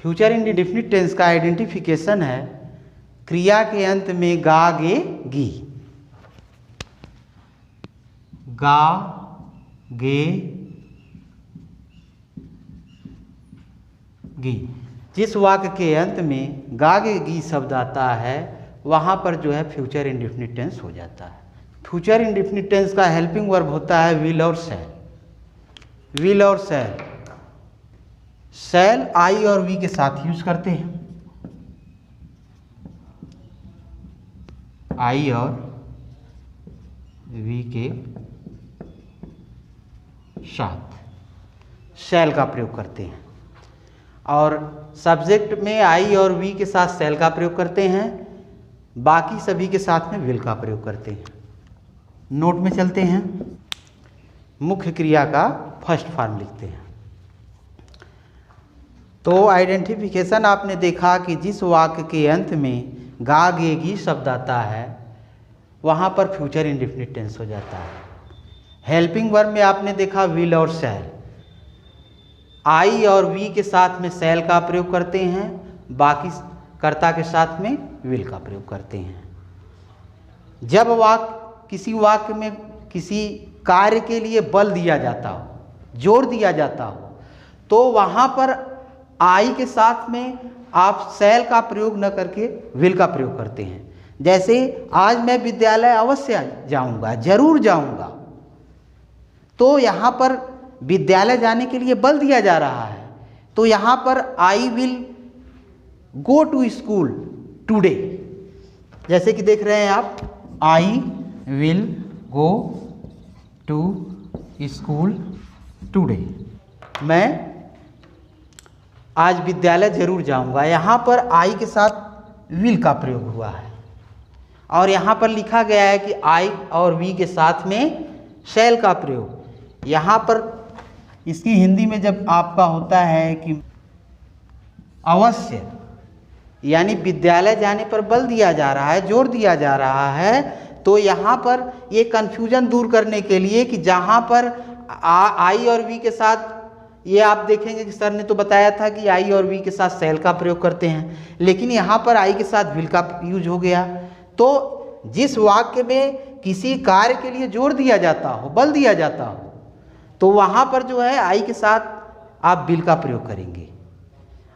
Future indefinite tense का identification है क्रिया के अंत में गा गे गी, गा गे गी। जिस वाक्य के अंत में गा गे गी शब्द आता है वहाँ पर जो है फ्यूचर इंडेफिनिट टेंस हो जाता है। फ्यूचर इंडेफिनिट टेंस का हेल्पिंग वर्ब होता है विल और शैल। विल और शैल, शैल आई और वी के साथ यूज करते हैं, आई और वी के साथ शैल का प्रयोग करते हैं, और सब्जेक्ट में आई और वी के साथ शैल का प्रयोग करते हैं, बाकी सभी के साथ में विल का प्रयोग करते हैं। नोट में चलते हैं, मुख्य क्रिया का फर्स्ट फॉर्म लिखते हैं। तो आइडेंटिफिकेशन आपने देखा कि जिस वाक्य के अंत में गा गे गी शब्द आता है वहाँ पर फ्यूचर इंडेफिनिट टेंस हो जाता है। हेल्पिंग वर्ब में आपने देखा विल और शैल, आई और वी के साथ में शैल का प्रयोग करते हैं, बाकी कर्ता के साथ में विल का प्रयोग करते हैं। जब किसी वाक्य में किसी कार्य के लिए बल दिया जाता हो, जोर दिया जाता हो, तो वहाँ पर आई के साथ में आप शैल का प्रयोग न करके विल का प्रयोग करते हैं। जैसे आज मैं विद्यालय अवश्य जाऊंगा, जरूर जाऊंगा, तो यहाँ पर विद्यालय जाने के लिए बल दिया जा रहा है, तो यहाँ पर I will go to school today. जैसे कि देख रहे हैं आप, I will go to school today, मैं आज विद्यालय जरूर जाऊंगा। यहाँ पर आई के साथ विल का प्रयोग हुआ है, और यहाँ पर लिखा गया है कि आई और वी के साथ में शैल का प्रयोग। यहाँ पर इसकी हिंदी में जब आपका होता है कि अवश्य, यानी विद्यालय जाने पर बल दिया जा रहा है, जोर दिया जा रहा है, तो यहाँ पर ये कन्फ्यूजन दूर करने के लिए कि जहाँ पर आई और वी के साथ, ये आप देखेंगे कि सर ने तो बताया था कि आई और वी के साथ शैल का प्रयोग करते हैं, लेकिन यहाँ पर आई के साथ विल का यूज हो गया। तो जिस वाक्य में किसी कार्य के लिए जोर दिया जाता हो, बल दिया जाता हो, तो वहाँ पर जो है आई के साथ आप विल का प्रयोग करेंगे,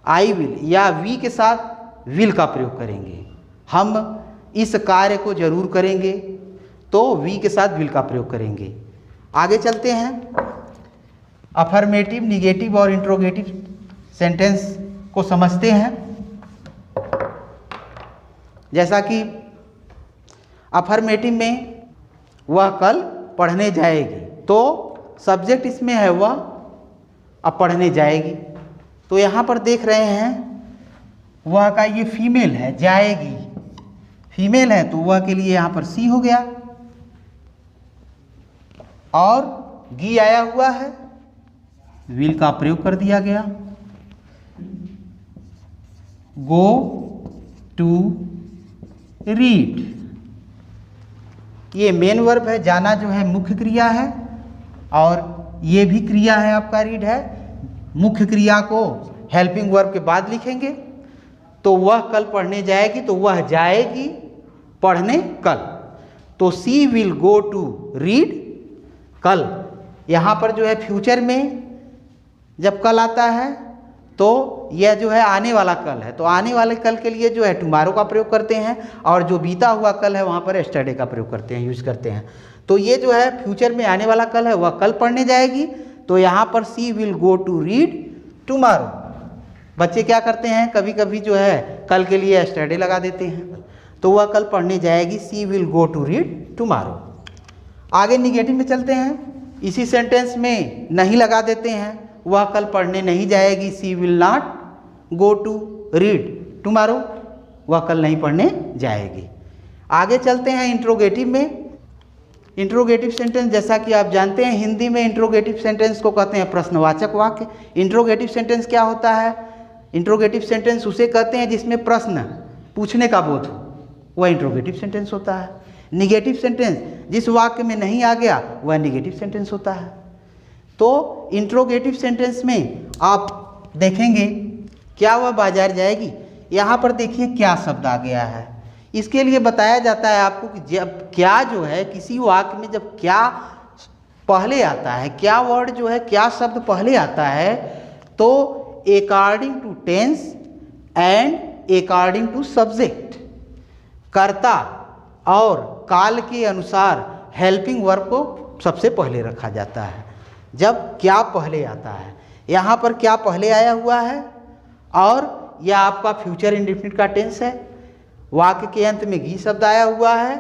आई विल, या वी के साथ विल का प्रयोग करेंगे। हम इस कार्य को जरूर करेंगे, तो वी के साथ विल का प्रयोग करेंगे। आगे चलते हैं, अफर्मेटिव, निगेटिव और इंट्रोगेटिव सेंटेंस को समझते हैं। जैसा कि अफर्मेटिव में वह कल पढ़ने जाएगी, तो सब्जेक्ट इसमें है वह, अब पढ़ने जाएगी, तो यहाँ पर देख रहे हैं वह का ये फीमेल है, जाएगी फीमेल है, तो वह के लिए यहाँ पर सी हो गया, और गी आया हुआ है, विल का प्रयोग कर दिया गया। गो टू रीड, ये मेन वर्ब है, जाना जो है मुख्य क्रिया है, और ये भी क्रिया है आपका रीड है। मुख्य क्रिया को हेल्पिंग वर्ब के बाद लिखेंगे, तो वह कल पढ़ने जाएगी, तो वह जाएगी पढ़ने कल, तो she will go to read कल। यहाँ पर जो है फ्यूचर में जब कल आता है तो यह जो है आने वाला कल है, तो आने वाले कल के लिए जो है टुमारो का प्रयोग करते हैं, और जो बीता हुआ कल है वहाँ पर एस्टरडे का प्रयोग करते हैं, यूज करते हैं। तो ये जो है फ्यूचर में आने वाला कल है, वह कल पढ़ने जाएगी, तो यहाँ पर she will go to read tomorrow. बच्चे क्या करते हैं, कभी कभी जो है कल के लिए एस्टरडे लगा देते हैं, तो वह कल पढ़ने जाएगी, she will go to read tomorrow. आगे निगेटिव में चलते हैं, इसी सेंटेंस में नहीं लगा देते हैं, वह कल पढ़ने नहीं जाएगी, she will not go to read tomorrow, वह कल नहीं पढ़ने जाएगी। आगे चलते हैं इंट्रोगेटिव में। इंट्रोगेटिव सेंटेंस, जैसा कि आप जानते हैं, हिंदी में इंट्रोगेटिव सेंटेंस को कहते हैं प्रश्नवाचक वाक्य। इंट्रोगेटिव सेंटेंस क्या होता है? इंट्रोगेटिव सेंटेंस उसे कहते हैं जिसमें प्रश्न पूछने का बोध हो, वह इंट्रोगेटिव सेंटेंस होता है। निगेटिव सेंटेंस, जिस वाक्य में नहीं आ गया, वह निगेटिव सेंटेंस होता है। तो इंट्रोगेटिव सेंटेंस में आप देखेंगे क्या वह बाजार जाएगी। यहाँ पर देखिए क्या शब्द आ गया है। इसके लिए बताया जाता है आपको कि जब क्या जो है किसी वाक्य में जब क्या पहले आता है, क्या वर्ड जो है क्या शब्द पहले आता है, तो according to tense and according to subject, कर्ता और काल के अनुसार हेल्पिंग वर्ब को सबसे पहले रखा जाता है जब क्या पहले आता है। यहाँ पर क्या पहले आया हुआ है और यह आपका फ्यूचर इंडेफिनिट का टेंस है। वाक्य के अंत में गी शब्द आया हुआ है,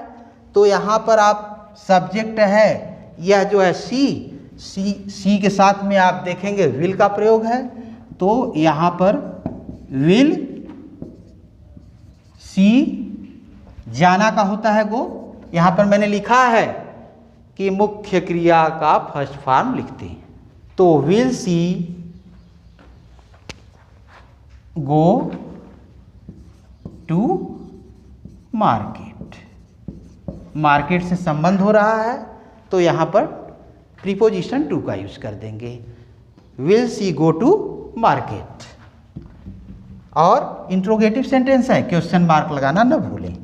तो यहाँ पर आप सब्जेक्ट है यह जो है सी के साथ में आप देखेंगे विल का प्रयोग है, तो यहाँ पर विल सी जाना का होता है गो। यहाँ पर मैंने लिखा है कि मुख्य क्रिया का फर्स्ट फॉर्म लिखते हैं, तो will she go to market. Market से संबंध हो रहा है तो यहाँ पर प्रीपोजिशन टू का यूज कर देंगे, will she go to market. और इंट्रोगेटिव सेंटेंस है, क्वेश्चन मार्क लगाना न भूलें।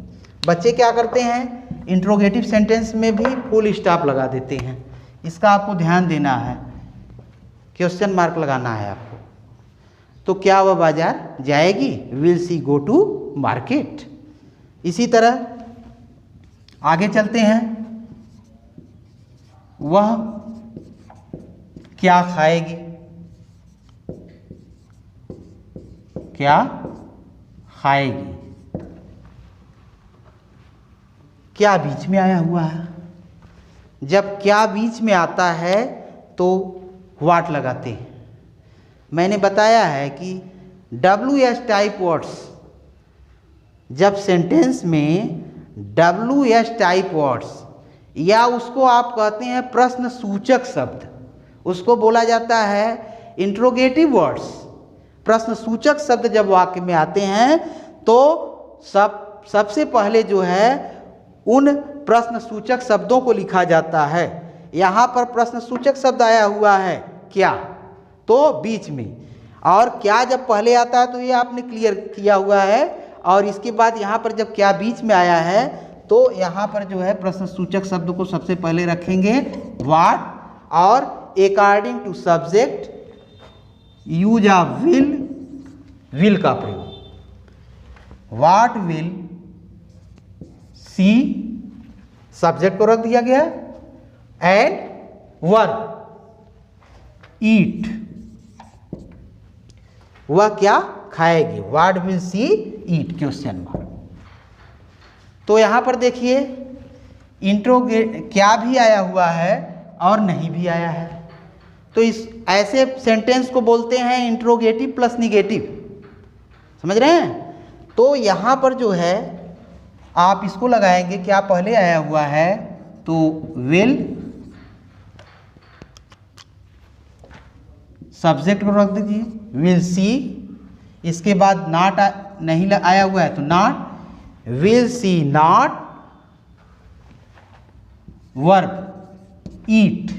बच्चे क्या करते हैं, इंट्रोगेटिव सेंटेंस में भी फुल स्टॉप लगा देते हैं, इसका आपको ध्यान देना है, क्वेश्चन मार्क लगाना है आपको। तो क्या वह बाजार जाएगी, will she go to market. इसी तरह आगे चलते हैं, वह क्या खाएगी, क्या खाएगी। क्या बीच में आया हुआ है, जब क्या बीच में आता है तो व्हाट लगाते हैं। मैंने बताया है कि WS टाइप वर्ड्स, जब सेंटेंस में WS टाइप वर्ड्स या उसको आप कहते हैं प्रश्न सूचक शब्द, उसको बोला जाता है इंट्रोगेटिव वर्ड्स। प्रश्न सूचक शब्द जब वाक्य में आते हैं तो सबसे पहले जो है उन प्रश्न सूचक शब्दों को लिखा जाता है। यहाँ पर प्रश्न सूचक शब्द आया हुआ है क्या, तो बीच में, और क्या जब पहले आता है तो ये आपने क्लियर किया हुआ है। और इसके बाद यहाँ पर जब क्या बीच में आया है तो यहाँ पर जो है प्रश्न सूचक शब्द को सबसे पहले रखेंगे व्हाट, और according to subject use of will का प्रयोग। व्हाट विल सी सब्जेक्ट को रख दिया गया, एंड वर्ब ईट, वह क्या खाएगी, what will see eat question mark. तो यहां पर देखिए क्या भी आया हुआ है और नहीं भी आया है, तो इस ऐसे सेंटेंस को बोलते हैं इंट्रोगेटिव प्लस निगेटिव, समझ रहे हैं। तो यहां पर जो है आप इसको लगाएंगे, क्या पहले आया हुआ है तो विल, सब्जेक्ट को रख दीजिए विल सी, इसके बाद नॉट नहीं आया हुआ है तो not, will she not, verb eat,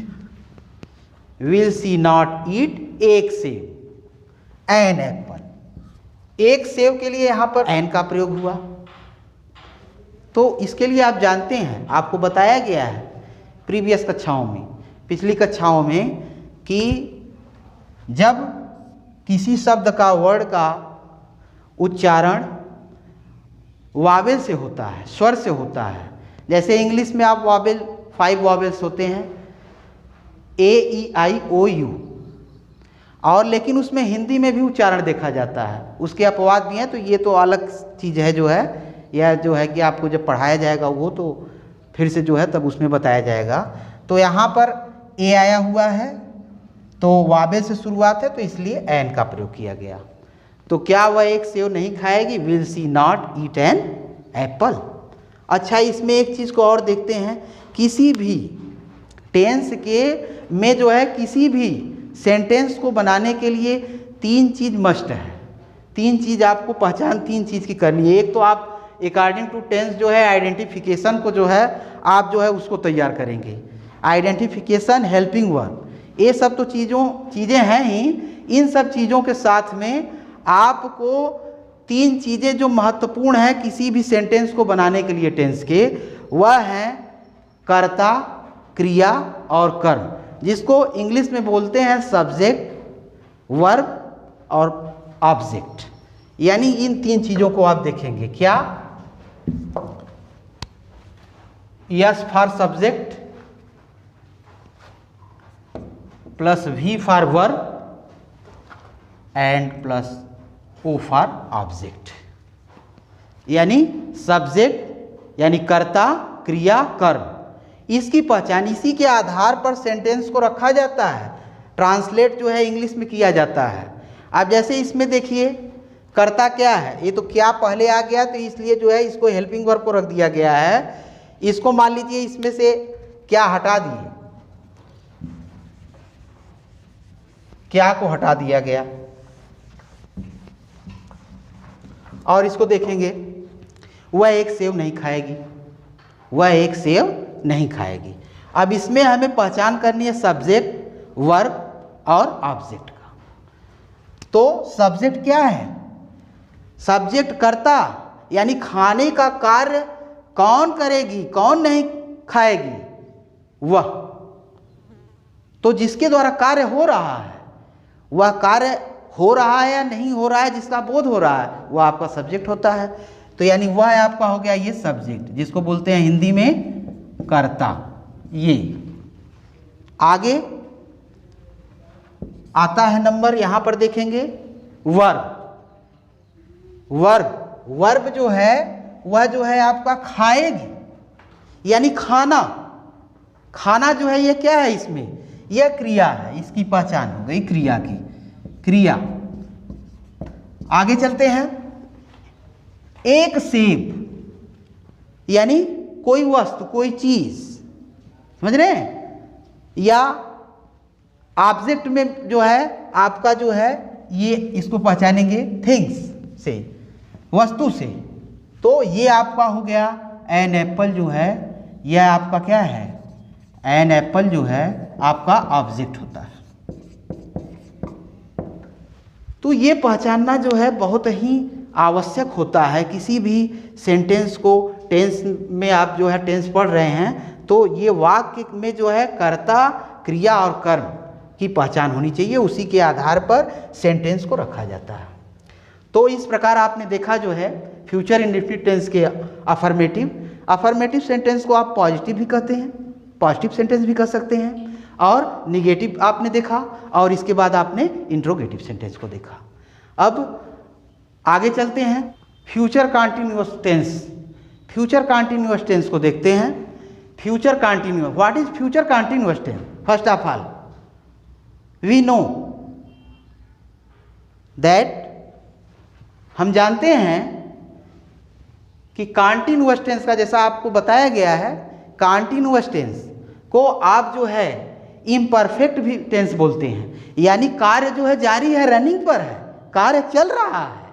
will she not eat एक सेव, एन एप्पल। एक सेव के लिए यहां पर एन का प्रयोग हुआ, तो इसके लिए आप जानते हैं, आपको बताया गया है प्रीवियस कक्षाओं में, पिछली कक्षाओं में, कि जब किसी शब्द का वर्ड का उच्चारण वावेल से होता है, स्वर से होता है, जैसे इंग्लिश में आप वावेल 5 वावेल्स होते हैं AEIOU, और लेकिन उसमें हिंदी में भी उच्चारण देखा जाता है, उसके अपवाद भी हैं, तो ये तो अलग चीज़ है जो है, यह जो है कि आपको जब पढ़ाया जाएगा वो तो फिर से जो है तब उसमें बताया जाएगा। तो यहाँ पर ए आया हुआ है तो वावेल से शुरुआत है, तो इसलिए एन का प्रयोग किया गया। तो क्या वह एक सेव नहीं खाएगी, will she not eat an apple. अच्छा, इसमें एक चीज़ को और देखते हैं, किसी भी टेंस के में जो है किसी भी सेंटेंस को बनाने के लिए 3 चीज़ मस्ट है, 3 चीज़ आपको पहचान 3 चीज़ की करनी है। एक तो आप अकॉर्डिंग टू टेंस जो है आइडेंटिफिकेशन को जो है आप जो है उसको तैयार करेंगे, आइडेंटिफिकेशन, हेल्पिंग वर्ब, ये सब तो चीज़ें हैं ही। इन सब चीज़ों के साथ में आपको 3 चीज़ें जो महत्वपूर्ण हैं किसी भी सेंटेंस को बनाने के लिए टेंस के, वह हैं कर्ता, क्रिया और कर्म, जिसको इंग्लिश में बोलते हैं सब्जेक्ट, वर्ब और ऑब्जेक्ट। यानी इन 3 चीज़ों को आप देखेंगे। क्या? S for subject plus V for verb and plus O for object. यानी सब्जेक्ट यानी कर्ता, क्रिया, कर्म, इसकी पहचान इसी के आधार पर सेंटेंस को रखा जाता है, ट्रांसलेट जो है इंग्लिश में किया जाता है। अब जैसे इसमें देखिए कर्ता क्या है, ये तो क्या पहले आ गया तो इसलिए जो है इसको हेल्पिंग वर्ब को रख दिया गया है। इसको मान लीजिए इसमें से क्या हटा दिए, क्या को हटा दिया गया, और इसको देखेंगे वह एक सेव नहीं खाएगी, वह एक सेव नहीं खाएगी। अब इसमें हमें पहचान करनी है सब्जेक्ट, वर्ब और ऑब्जेक्ट का। तो सब्जेक्ट क्या है? सब्जेक्ट कर्ता, यानी खाने का कार्य कौन करेगी, कौन नहीं खाएगी, वह। तो जिसके द्वारा कार्य हो रहा है, वह कार्य हो रहा है या नहीं हो रहा है, जिसका बोध हो रहा है, वह आपका सब्जेक्ट होता है। तो यानी वह आपका हो गया ये सब्जेक्ट, जिसको बोलते हैं हिंदी में कर्ता। ये आगे आता है नंबर, यहां पर देखेंगे वर्ब। वर्ब जो है वह जो है आपका खाएगी, यानी खाना। खाना जो है ये क्या है, इसमें यह क्रिया है, इसकी पहचान हो गई क्रिया की, क्रिया। आगे चलते हैं। एक सेब, यानी कोई वस्तु, कोई चीज, समझ रहे हैं? या ऑब्जेक्ट में जो है आपका जो है ये, इसको पहचानेंगे थिंग्स से, वस्तु से। तो ये आपका हो गया एन एप्पल जो है, यह आपका क्या है? एन एप्पल जो है आपका ऑब्जेक्ट होता है। तो ये पहचानना जो है बहुत ही आवश्यक होता है किसी भी सेंटेंस को। टेंस में आप जो है टेंस पढ़ रहे हैं तो ये वाक्य में जो है कर्ता, क्रिया और कर्म की पहचान होनी चाहिए, उसी के आधार पर सेंटेंस को रखा जाता है। तो इस प्रकार आपने देखा जो है फ्यूचर इंडेफिनिट टेंस के अफर्मेटिव सेंटेंस को आप पॉजिटिव भी कहते हैं, पॉजिटिव सेंटेंस भी कह सकते हैं, और निगेटिव आपने देखा, और इसके बाद आपने इंट्रोगेटिव सेंटेंस को देखा। अब आगे चलते हैं future continuous tense. Future continuous tense को देखते हैं। Future continuous, what is future continuous tense? First of all we know that, हम जानते हैं कि कंटिन्यूअस टेंस का, जैसा आपको बताया गया है, कंटिन्यूअस टेंस को आप जो है इम्परफेक्ट भी टेंस बोलते हैं। यानी कार्य जो है जारी है, रनिंग पर है, कार्य चल रहा है,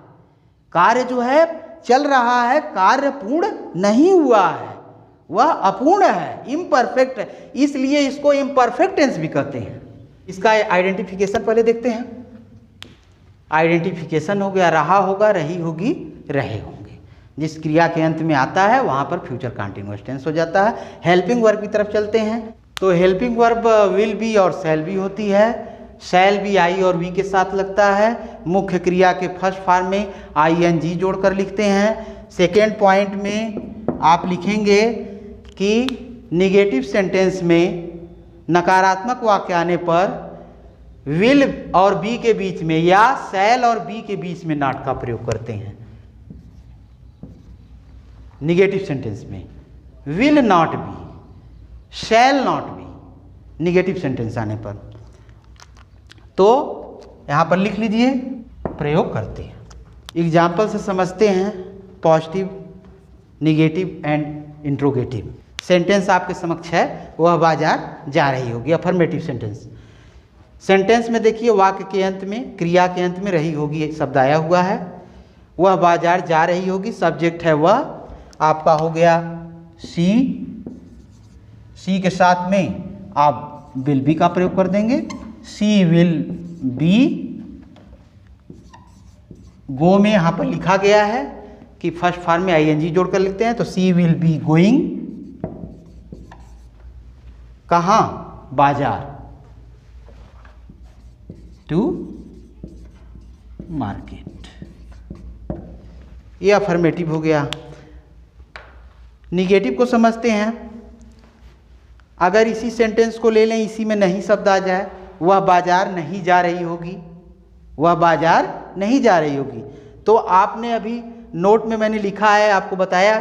कार्य जो है चल रहा है, कार्य पूर्ण नहीं हुआ है, वह अपूर्ण है, इम्परफेक्ट है, इसलिए इसको इम्परफेक्ट टेंस भी कहते हैं। इसका आइडेंटिफिकेशन पहले देखते हैं। आइडेंटिफिकेशन हो गया, रहा होगा, रही होगी, रहे होंगे। जिस क्रिया के अंत में आता है वहां पर फ्यूचर कंटिन्यूअस टेंस हो जाता है। हेल्पिंग वर्ब की तरफ चलते हैं। तो हेल्पिंग वर्ब विल बी और शैल बी होती है। शैल बी आई और वी के साथ लगता है। मुख्य क्रिया के फर्स्ट फॉर्म में ING जोड़कर लिखते हैं। सेकेंड पॉइंट में आप लिखेंगे कि निगेटिव सेंटेंस में नकारात्मक वाक्य आने पर विल और बी के बीच में या शैल और बी के बीच में नॉट का प्रयोग करते हैं। निगेटिव सेंटेंस में will not B, shall not be, negative sentence आने पर। तो यहां पर लिख लीजिए, प्रयोग करते हैं। एग्जाम्पल से समझते हैं positive, negative and interrogative. Sentence आपके समक्ष है, वह बाजार जा रही होगी, अफर्मेटिव सेंटेंस। सेंटेंस में देखिए वाक्य के अंत में, क्रिया के अंत में रही होगी एक शब्द आया हुआ है। वह बाजार जा रही होगी, सब्जेक्ट है वह, आपका हो गया सी। सी के साथ में आप विल बी का प्रयोग कर देंगे। सी विल बी गो में यहाँ पर लिखा गया है कि फर्स्ट फॉर्म में आईएनजी जोड़कर लिखते हैं, तो सी विल बी गोइंग कहाँ, बाजार, टू मार्केट। ये अफर्मेटिव हो गया। निगेटिव को समझते हैं। अगर इसी सेंटेंस को ले लें, इसी में नहीं शब्द आ जाए, वह बाजार नहीं जा रही होगी, वह बाजार नहीं जा रही होगी, तो आपने अभी नोट में मैंने लिखा है, आपको बताया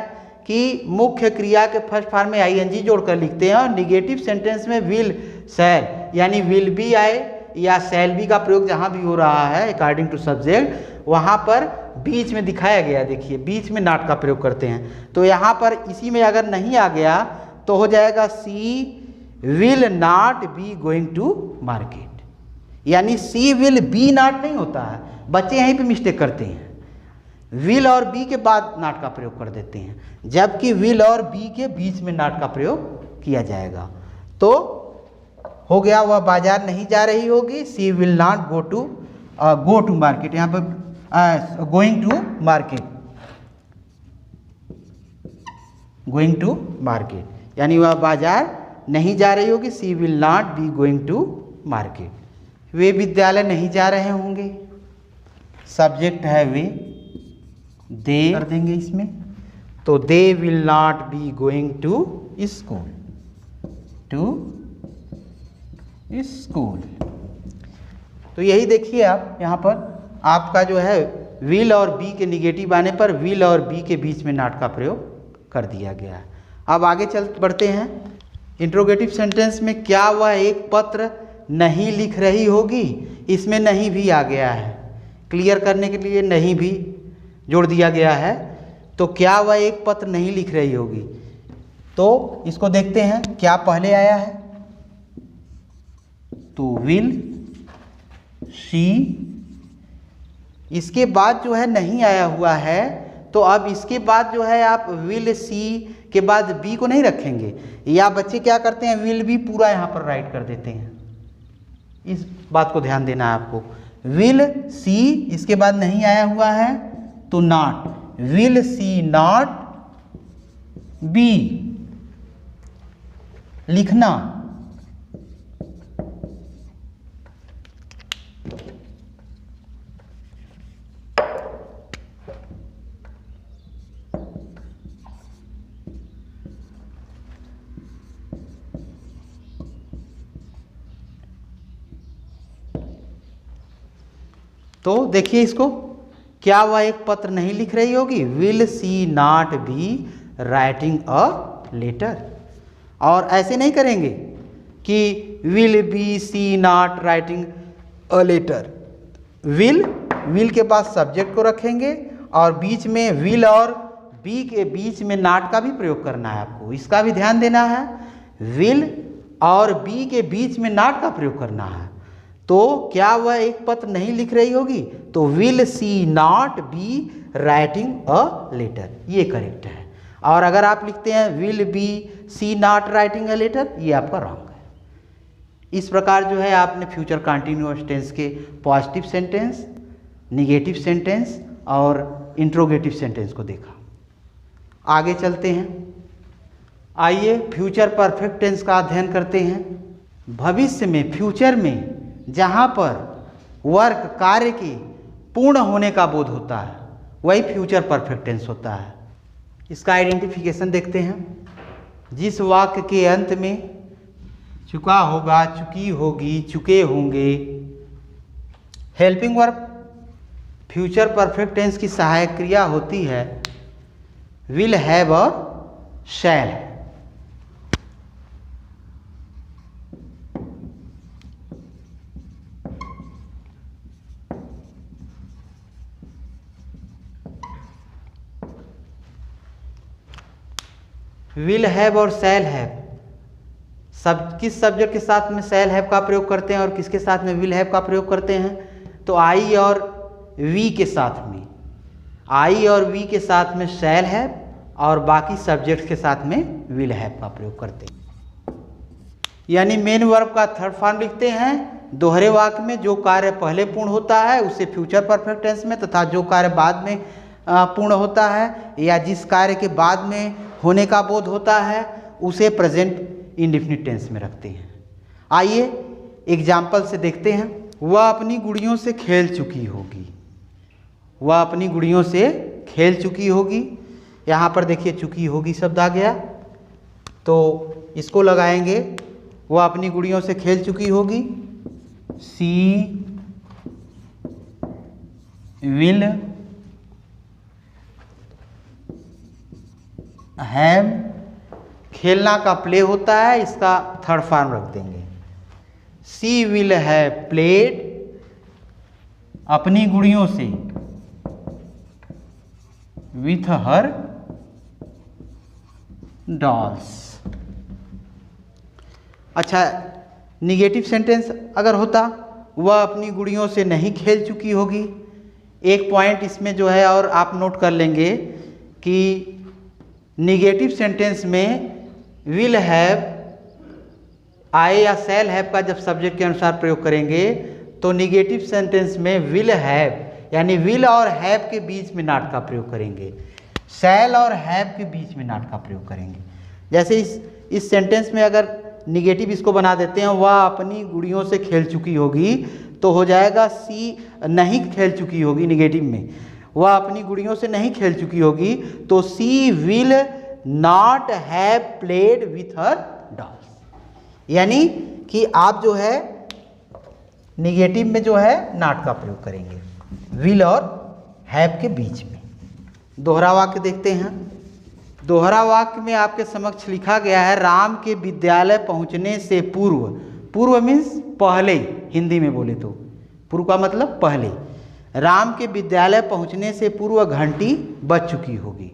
कि मुख्य क्रिया के फर्स्ट फॉर्म में आईएनजी जोड़कर लिखते हैं और निगेटिव सेंटेंस में विल, शैल, यानी विल बी आए या शैल बी का प्रयोग जहाँ भी हो रहा है अकॉर्डिंग टू सब्जेक्ट, वहाँ पर बीच में दिखाया गया, देखिए बीच में नॉट का प्रयोग करते हैं। तो यहाँ पर इसी में अगर नहीं आ गया तो हो जाएगा she will not be going to market, यानी सी विल बी नॉट नहीं होता है, बच्चे यहीं पे मिस्टेक करते हैं, विल और बी के बाद नॉट का प्रयोग कर देते हैं, जबकि विल और बी के बीच में नॉट का प्रयोग किया जाएगा। तो हो गया वह बाजार नहीं जा रही होगी, she will not go to market, यहाँ पर going to market, going to market, यानी वह बाजार नहीं जा रही होगी, she will not be going to market. वे विद्यालय नहीं जा रहे होंगे, सब्जेक्ट है वे, दे कर देंगे इसमें, तो they will not be going to school, to school. तो यही देखिए आप यहाँ पर आपका जो है विल और बी के निगेटिव आने पर विल और बी के बीच में नॉट का प्रयोग कर दिया गया है। अब आगे बढ़ते हैं। इंट्रोगेटिव सेंटेंस में क्या वह एक पत्र नहीं लिख रही होगी, इसमें नहीं भी आ गया है, क्लियर करने के लिए नहीं भी जोड़ दिया गया है। तो क्या वह एक पत्र नहीं लिख रही होगी, तो इसको देखते हैं क्या पहले आया है, तो विल शी, इसके बाद जो है नहीं आया हुआ है, तो अब इसके बाद जो है आप विल सी के बाद बी को नहीं रखेंगे, या बच्चे क्या करते हैं विल बी पूरा यहाँ पर राइट कर देते हैं, इस बात को ध्यान देना है आपको। विल सी इसके बाद नहीं आया हुआ है तो not, will she not B लिखना, तो देखिए इसको, क्या वह एक पत्र नहीं लिख रही होगी, will she not be writing a letter. और ऐसे नहीं करेंगे कि will be she not writing a letter, will के बाद सब्जेक्ट को रखेंगे और बीच में विल और बी के बीच में नॉट का भी प्रयोग करना है आपको, इसका भी ध्यान देना है। विल और बी के बीच में नॉट का प्रयोग करना है। तो क्या वह एक पत्र नहीं लिख रही होगी, तो will she not be writing a letter, ये करेक्ट है। और अगर आप लिखते हैं will be she not writing a letter, ये आपका रॉन्ग है। इस प्रकार जो है आपने फ्यूचर कंटिन्यूअस टेंस के पॉजिटिव सेंटेंस, निगेटिव सेंटेंस और इंट्रोगेटिव सेंटेंस को देखा। आगे चलते हैं, आइए फ्यूचर परफेक्ट टेंस का अध्ययन करते हैं। भविष्य में, फ्यूचर में जहाँ पर वर्क, कार्य के पूर्ण होने का बोध होता है, वही फ्यूचर परफेक्ट टेंस होता है। इसका आइडेंटिफिकेशन देखते हैं। जिस वाक्य के अंत में चुका होगा, चुकी होगी, चुके होंगे, helping verb future perfect tense की सहायक क्रिया होती है विल, हैव और शैल। विल हैव और शैल हैव, किस सब्जेक्ट के साथ में शैल हैव का प्रयोग करते हैं और किसके साथ में विल हैव का प्रयोग करते हैं, तो आई और वी के साथ में, आई और वी के साथ में शैल हैव और बाकी सब्जेक्ट्स के साथ में विल हैव का प्रयोग करते हैं। यानी मेन वर्ब का थर्ड फॉर्म लिखते हैं दोहरे वाक्य में जो कार्य पहले पूर्ण होता है उसे फ्यूचर परफेक्ट टेंस में, तथा जो कार्य बाद में पूर्ण होता है या जिस कार्य के बाद में होने का बोध होता है उसे प्रेजेंट इंडेफिनिट टेंस में रखते हैं। आइए एग्जाम्पल से देखते हैं। वह अपनी गुड़ियों से खेल चुकी होगी। वह अपनी गुड़ियों से खेल चुकी होगी। यहाँ पर देखिए चुकी होगी शब्द आ गया, तो इसको लगाएंगे। वह अपनी गुड़ियों से खेल चुकी होगी। सी विल हैव, खेलना का प्ले होता है, इसका थर्ड फॉर्म रख देंगे। सी विल हैव प्लेड, अपनी गुड़ियों से, विथ हर डॉल्स। अच्छा, निगेटिव सेंटेंस अगर होता, वह अपनी गुड़ियों से नहीं खेल चुकी होगी। एक पॉइंट इसमें जो है और आप नोट कर लेंगे कि निगेटिव सेंटेंस में विल हैव, आए या शैल हैव का जब सब्जेक्ट के अनुसार प्रयोग करेंगे तो निगेटिव सेंटेंस में विल हैव यानी विल और हैव के बीच में नॉट का प्रयोग करेंगे, शैल और हैव के बीच में नॉट का प्रयोग करेंगे। जैसे इस सेंटेंस में अगर निगेटिव इसको बना देते हैं, वह अपनी गुड़ियों से खेल चुकी होगी, तो हो जाएगा सी नहीं खेल चुकी होगी। निगेटिव में वह अपनी गुड़ियों से नहीं खेल चुकी होगी, तो she will not have played with her dolls. यानी कि आप जो है निगेटिव में जो है नॉट का प्रयोग करेंगे विल और हैव के बीच में। दोहरा वाक्य देखते हैं। दोहरा वाक्य में आपके समक्ष लिखा गया है, राम के विद्यालय पहुंचने से पूर्व। पूर्व मीन्स पहले, हिंदी में बोले तो पूर्व का मतलब पहले। राम के विद्यालय पहुंचने से पूर्व घंटी बज चुकी होगी।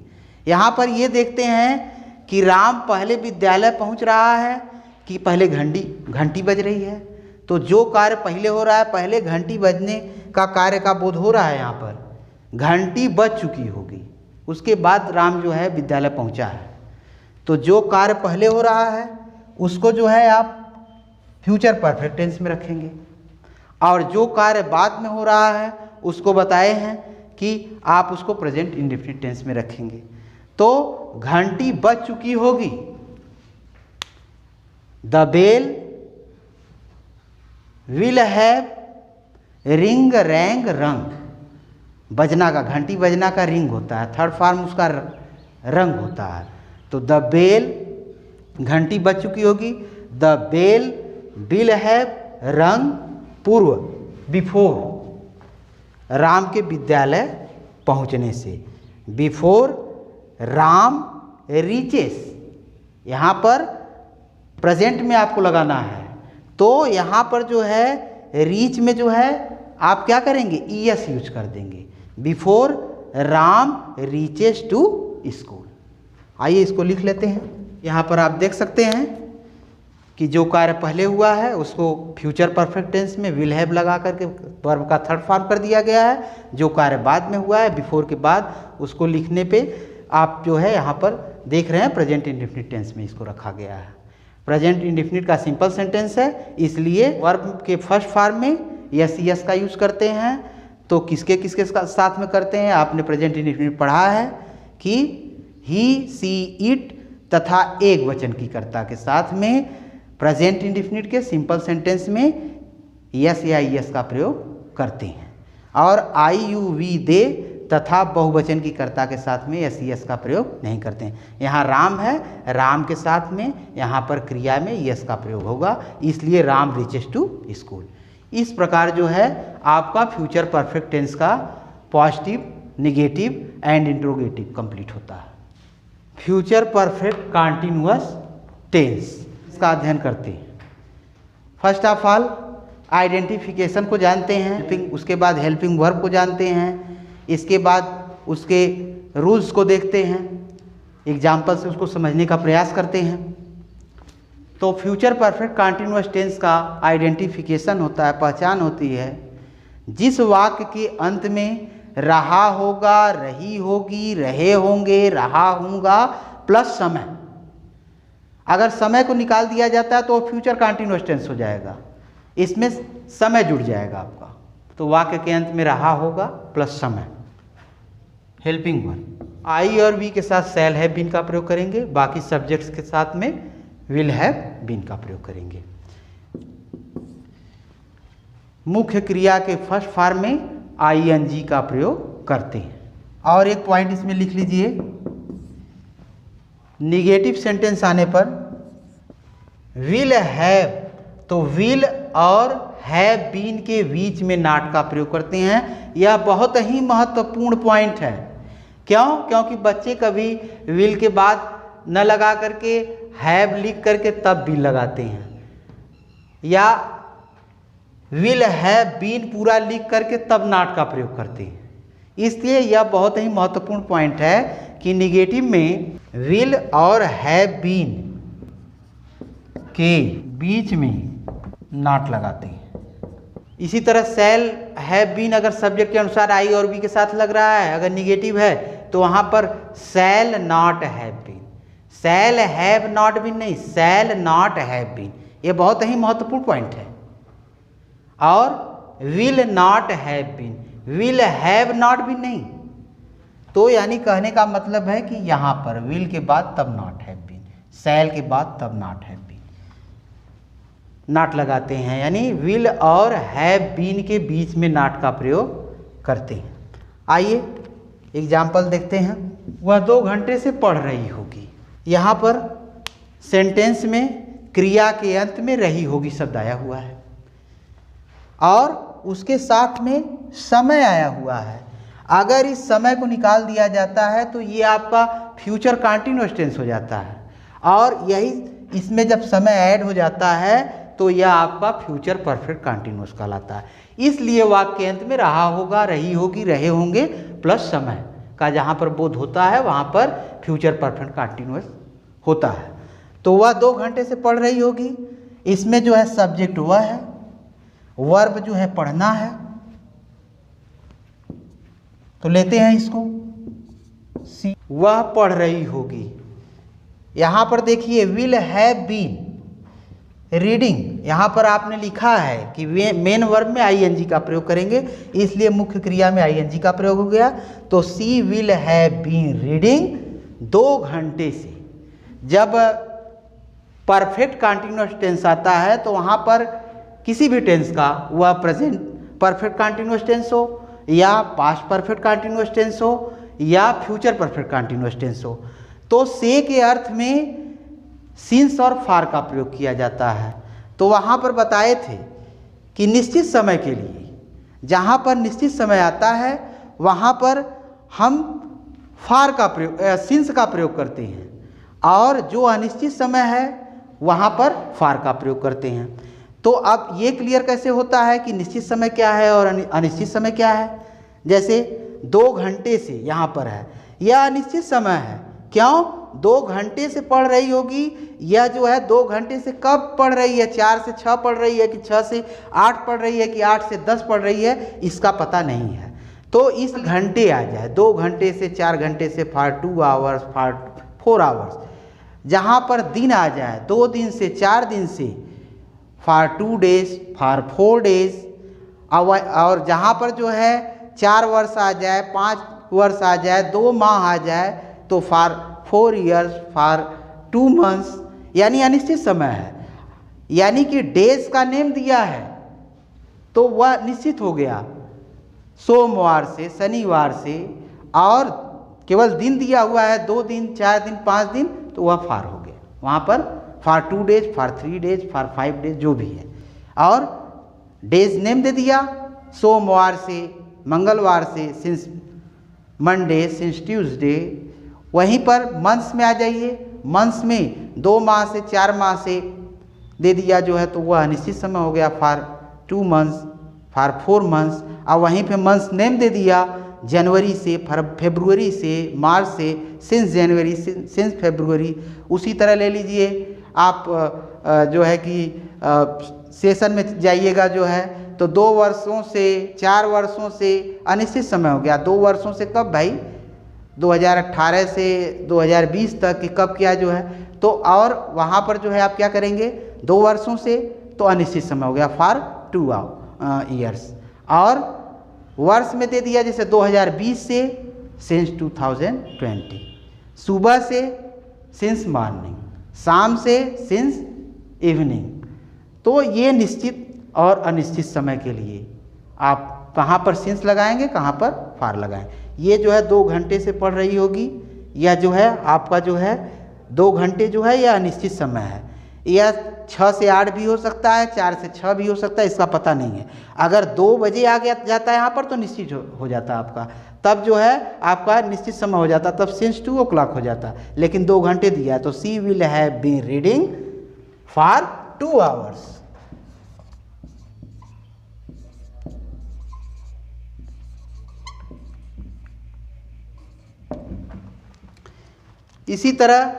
यहाँ पर ये देखते हैं कि राम पहले विद्यालय पहुंच रहा है कि पहले घंटी बज रही है। तो जो कार्य पहले हो रहा है, पहले घंटी बजने का कार्य का बोध हो रहा है। यहाँ पर घंटी बज चुकी होगी, उसके बाद राम जो है विद्यालय पहुंचा है। तो जो कार्य पहले हो रहा है उसको जो है आप फ्यूचर परफेक्ट टेंस में रखेंगे, और जो कार्य बाद में हो रहा है उसको बताए हैं कि आप उसको प्रेजेंट इंडेफिनिट टेंस में रखेंगे। तो घंटी बज चुकी होगी, the bell will have ring rang rung. बजना का, घंटी बजना का रिंग होता है, थर्ड फॉर्म उसका रंग होता है। तो द बेल, घंटी बज चुकी होगी, द बेल विल हैव रंग पूर्व, बिफोर, राम के विद्यालय पहुंचने से, बिफोर राम रीचेस। यहाँ पर प्रेजेंट में आपको लगाना है, तो यहाँ पर जो है रीच में जो है आप क्या करेंगे, ईएस यूज कर देंगे, before Ram reaches to school. आइए इसको लिख लेते हैं। यहाँ पर आप देख सकते हैं कि जो कार्य पहले हुआ है उसको फ्यूचर परफेक्ट टेंस में विल हैव लगा करके वर्ब का थर्ड फॉर्म कर दिया गया है। जो कार्य बाद में हुआ है बिफोर के बाद, उसको लिखने पे आप जो है यहाँ पर देख रहे हैं प्रेजेंट इंडेफिनिट टेंस में इसको रखा गया है। प्रेजेंट इंडेफिनिट का सिंपल सेंटेंस है, इसलिए वर्ब के फर्स्ट फॉर्म में यस यस का यूज करते हैं। तो किसके किसके साथ में करते हैं, आपने प्रेजेंट इंडेफिनिट पढ़ा है कि ही, सी, इट तथा एक वचन की कर्ता के साथ में प्रेजेंट इंडेफिनिट के सिंपल सेंटेंस में यस या यस का प्रयोग करते हैं, और आई, यू, वी, दे तथा बहुवचन की कर्ता के साथ में यस यस का प्रयोग नहीं करते हैं। यहाँ राम है, राम के साथ में यहाँ पर क्रिया में यस का प्रयोग होगा, इसलिए राम रीचेस टू स्कूल। इस प्रकार जो है आपका फ्यूचर परफेक्ट टेंस का positive, negative and interrogative complete होता है। फ्यूचर परफेक्ट कंटिन्यूअस टेंस इसका अध्ययन करते हैं। फर्स्ट ऑफ ऑल आइडेंटिफिकेशन को जानते हैं, उसके बाद हेल्पिंग वर्ब को जानते हैं, इसके बाद उसके रूल्स को देखते हैं, एग्जाम्पल से उसको समझने का प्रयास करते हैं। तो फ्यूचर परफेक्ट कंटिन्यूअस टेंस का आइडेंटिफिकेशन होता है, पहचान होती है, जिस वाक्य के अंत में रहा होगा, रही होगी, रहे होंगे, रहा होगा प्लस समय। अगर समय को निकाल दिया जाता है तो फ्यूचर कंटिन्यूअस टेंस हो जाएगा। इसमें समय जुड़ जाएगा आपका, तो वाक्य के अंत में रहा होगा प्लस समय। हेल्पिंग वर्ब आई और वी के साथ शैल हैव बीन का प्रयोग करेंगे, बाकी सब्जेक्ट्स के साथ में विल हैव बीन का प्रयोग करेंगे। मुख्य क्रिया के फर्स्ट फॉर्म में आईएनजी का प्रयोग करते हैं। और एक पॉइंट इसमें लिख लीजिए, निगेटिव सेंटेंस आने पर विल हैव, तो विल और हैव बीन के बीच में नॉट का प्रयोग करते हैं। यह बहुत ही महत्वपूर्ण पॉइंट है। क्यों? क्योंकि बच्चे कभी विल के बाद न लगा करके हैव लिख करके तब विल लगाते हैं, या विल हैव बीन पूरा लिख करके तब नॉट का प्रयोग करते हैं। इसलिए यह बहुत ही महत्वपूर्ण पॉइंट है कि निगेटिव में विल और हैव बीन के बीच में नॉट लगाते हैं। इसी तरह शैल हैव बीन अगर सब्जेक्ट के अनुसार आई और बी के साथ लग रहा है, अगर निगेटिव है तो वहाँ पर shall not have been, shall have not been नहीं, शैल नॉट हैव बीन। ये बहुत ही महत्वपूर्ण पॉइंट है। और will not have been, will have not been नहीं। तो यानी कहने का मतलब है कि यहाँ पर विल के बाद तब नॉट हैव बीन, शैल के बाद तब नॉट हैव बीन, नॉट लगाते हैं, यानी विल और हैव बीन के बीच में नॉट का प्रयोग करते हैं। आइए एग्जाम्पल देखते हैं। वह 2 घंटे से पढ़ रही होगी। यहाँ पर सेंटेंस में क्रिया के अंत में रही होगी शब्द आया हुआ है और उसके साथ में समय आया हुआ है। अगर इस समय को निकाल दिया जाता है तो ये आपका फ्यूचर कंटीन्यूअस टेंस हो जाता है, और यही इसमें जब समय ऐड हो जाता है तो यह आपका फ्यूचर परफेक्ट कंटीन्यूअस कहलाता है। इसलिए वाक्य के अंत में रहा होगा, रही होगी, रहे होंगे प्लस समय का जहाँ पर बोध होता है वहाँ पर फ्यूचर परफेक्ट कंटीन्यूअस होता है। तो वह 2 घंटे से पढ़ रही होगी, इसमें जो है सब्जेक्ट वह है, वर्ब जो है पढ़ना है। तो लेते हैं इसको सी, वह पढ़ रही होगी। यहाँ पर देखिए विल हैव बीन रीडिंग, यहाँ पर आपने लिखा है कि मेन वर्ब में आईएनजी का प्रयोग करेंगे, इसलिए मुख्य क्रिया में आईएनजी का प्रयोग हो गया। तो she will have been reading 2 घंटे से। जब परफेक्ट कंटीन्यूअस टेंस आता है तो वहाँ पर किसी भी टेंस का, वह प्रेजेंट परफेक्ट कंटीन्यूअस टेंस हो या पास्ट परफेक्ट कंटीन्यूअस टेंस हो या फ्यूचर परफेक्ट कंटीन्यूअस टेंस हो, तो से के अर्थ में सिंस और फार का प्रयोग किया जाता है। तो वहाँ पर बताए थे कि निश्चित समय के लिए जहाँ पर निश्चित समय आता है वहाँ पर हम फार का प्रयोग, सिंस का प्रयोग करते हैं, और जो अनिश्चित समय है वहाँ पर फार का प्रयोग करते हैं। तो अब ये क्लियर कैसे होता है कि निश्चित समय क्या है और अनिश्चित समय क्या है। जैसे 2 घंटे से यहाँ पर है, यह अनिश्चित समय है। क्यों? 2 घंटे से पढ़ रही होगी, यह जो है 2 घंटे से कब पढ़ रही है, 4 से 6 पढ़ रही है कि 6 से 8 पढ़ रही है कि 8 से 10 पढ़ रही है, इसका पता नहीं है। तो इस घंटे आ जाए, 2 घंटे से 4 घंटे से फॉर 2 आवर्स, फॉर 4 आवर्स। जहाँ पर दिन आ जाए, 2 दिन से 4 दिन से फॉर 2 डेज, फॉर 4 डेज। और जहाँ पर जो है 4 वर्ष आ जाए, 5 वर्ष आ जाए, 2 माह आ जाए, तो फॉर 4 ईयर्स, फॉर 2 मंथ्स, यानी अनिश्चित समय है। यानी कि डेज का नेम दिया है तो वह निश्चित हो गया, सोमवार से, शनिवार से, और केवल दिन दिया हुआ है 2 दिन, 4 दिन, 5 दिन, तो वह फार हो गया। वहाँ पर for 2 days, for 3 days, for 5 days जो भी है, और डेज नेम दे दिया, सोमवार से, मंगलवार से, सिंस मंडे, सिंस ट्यूसडे। वहीं पर मंथ्स में आ जाइए, मंथ्स में 2 माह से 4 माह से दे दिया जो है, तो वह अनिश्चित समय हो गया, फॉर 2 मंथ्स, फॉर 4 मंथ्स। और वहीं पे मंथ्स नेम दे दिया, जनवरी से, फरवरी से, मार्च से, सिंस जनवरी, सिंस फरवरी। उसी तरह ले लीजिए आप जो है कि सेशन में जाइएगा जो है, तो 2 वर्षों से, 4 वर्षों से अनिश्चित समय हो गया। 2 वर्षों से कब भाई, 2018 से 2020 तक कि कब क्या जो है। तो और वहाँ पर जो है आप क्या करेंगे, 2 वर्षों से तो अनिश्चित समय हो गया फॉर 2 ईयर्स। और वर्ष में दे दिया जैसे 2020 से सिंस 2020, सुबह से सिंस मॉर्निंग, शाम से सिंस इवनिंग। तो ये निश्चित और अनिश्चित समय के लिए आप कहाँ पर सिंस लगाएंगे, कहाँ पर फॉर लगाएं। ये जो है 2 घंटे से पढ़ रही होगी, या जो है आपका जो है 2 घंटे जो है यह अनिश्चित समय है, या 6 से 8 भी हो सकता है, 4 से 6 भी हो सकता है, इसका पता नहीं है। अगर 2 बजे आ गया जाता है यहाँ पर तो निश्चित हो जाता है आपका, तब जो है आपका निश्चित समय हो जाता, तब सिंस 2 o'clock हो जाता। लेकिन 2 घंटे दिया है तो she will have been reading for 2 hours। इसी तरह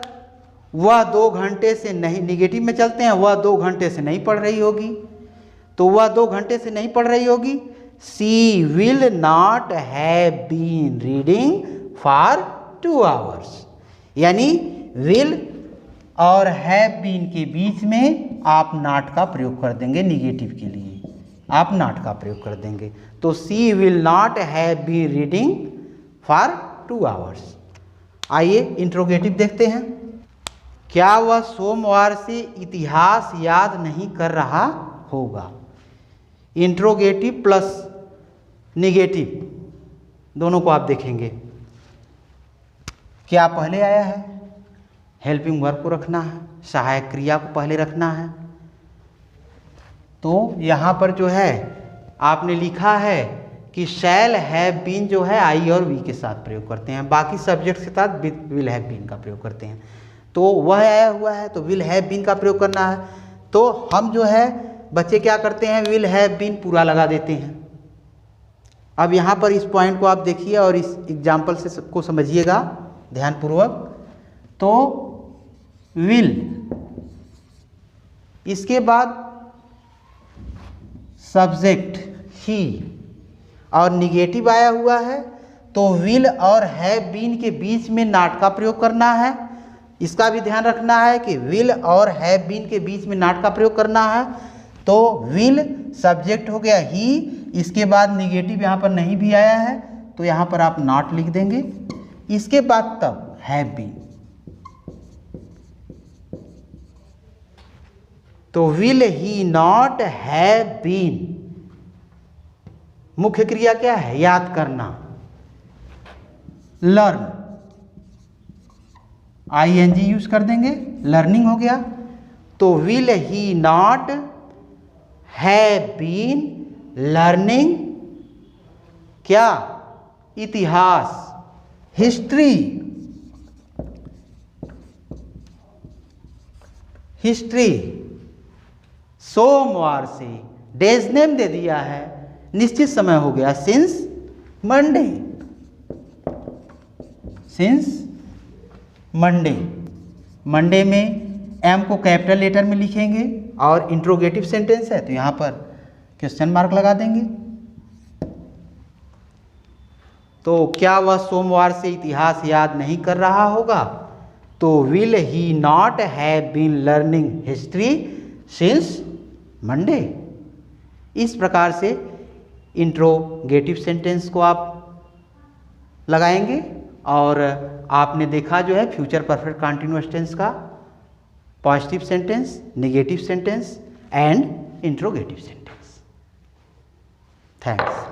वह 2 घंटे से नहीं, निगेटिव में चलते हैं, वह 2 घंटे से नहीं पढ़ रही होगी, तो वह 2 घंटे से नहीं पढ़ रही होगी, she will not have been reading for 2 hours। यानी विल और हैव बीन के बीच में आप नॉट का प्रयोग कर देंगे, निगेटिव के लिए आप नॉट का प्रयोग कर देंगे। तो she will not have been reading for 2 hours। आइए इंट्रोगेटिव देखते हैं। क्या वह सोमवार से इतिहास याद नहीं कर रहा होगा? इंट्रोगेटिव प्लस निगेटिव दोनों को आप देखेंगे। क्या पहले आया है? हेल्पिंग वर्ब को रखना है, सहायक क्रिया को पहले रखना है। तो यहाँ पर जो है आपने लिखा है कि शैल हैव बीन जो है आई और वी के साथ प्रयोग करते हैं, बाकी सब्जेक्ट के साथ विल हैव बीन का प्रयोग करते हैं। तो वह आया हुआ है तो विल हैव बीन का प्रयोग करना है। तो हम जो है बच्चे क्या करते हैं, विल हैव बीन पूरा लगा देते हैं। अब यहाँ पर इस पॉइंट को आप देखिए और इस एग्जाम्पल से सबको समझिएगा ध्यानपूर्वक। तो विल, इसके बाद सब्जेक्ट ही और निगेटिव आया हुआ है, तो विल और हैव बीन के बीच में नॉट का प्रयोग करना है। इसका भी ध्यान रखना है कि विल और हैव बीन के बीच में नॉट का प्रयोग करना है। तो विल सब्जेक्ट हो गया ही, इसके बाद निगेटिव यहाँ पर नहीं भी आया है तो यहाँ पर आप नॉट लिख देंगे। इसके बाद तब हैव बीन, तो will he not have been, मुख्य क्रिया क्या है, याद करना, लर्न, ING यूज कर देंगे, लर्निंग हो गया। तो will he not have been learning क्या, इतिहास, हिस्ट्री, हिस्ट्री सोमवार से, डेज नेम दे दिया है, निश्चित समय हो गया since Monday, since Monday. Monday में एम को कैपिटल लेटर में लिखेंगे और इंट्रोगेटिव सेंटेंस है तो यहाँ पर क्वेश्चन मार्क लगा देंगे। तो क्या वह सोमवार से इतिहास याद नहीं कर रहा होगा? तो will he not have been learning history since Monday. इस प्रकार से इंट्रोगेटिव सेंटेंस को आप लगाएंगे और आपने देखा जो है फ्यूचर परफेक्ट कंटीन्यूअस टेंस का positive sentence, negative sentence and interrogative sentence. Thanks.